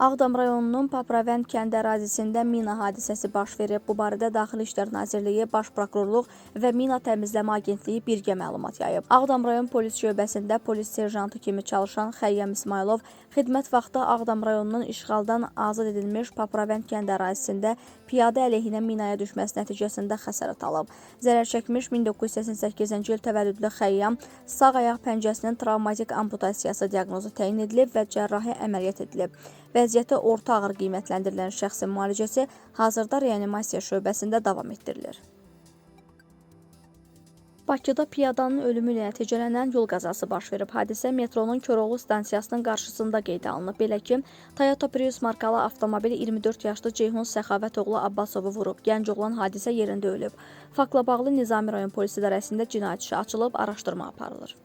Ağdam rayonunun Papravənd kəndi ərazisində mina hadisəsi baş verib. Bu barədə Daxili İşlər Nazirliyi, Baş Prokurorluq və Mina Təmizləmə Agentliyi birgə məlumat yayıb. Ağdam rayon polis şöbəsində polis serjantı kimi çalışan Xəyyam İsmailov xidmət vaxtı Ağdam rayonunun işğaldan azad edilmiş Papravənd kəndi ərazisində piyada əleyhinə minaya düşməsi nəticəsində xəsarət alıb. Zərər çəkmiş 1988-ci il təvəllüdlü Xəyyam sağ ayaq pəncəsinin travmatik amputasiyası diaqnozu təyin edilib və cərrahi əməliyyat edilib. Vəziyyəti orta ağır qiymətləndirilən şəxsin müalicəsi hazırda reanimasiya şöbəsində davam etdirilir. Bakıda piyadanın ölümü ilə nəticələnən yol qəzası baş verib. Hadisə metronun Koroğlu stansiyasının qarşısında qeydə alınıb. Belə ki, Toyota Prius markalı avtomobili 24 yaşlı Ceyhun Səxavətoğlu Abbasovu vurub. Gənc oğlan hadisə yerində ölüb. Faktla bağlı Nizami rayon polis idarəsində cinayət işi açılıb, araşdırma aparılır.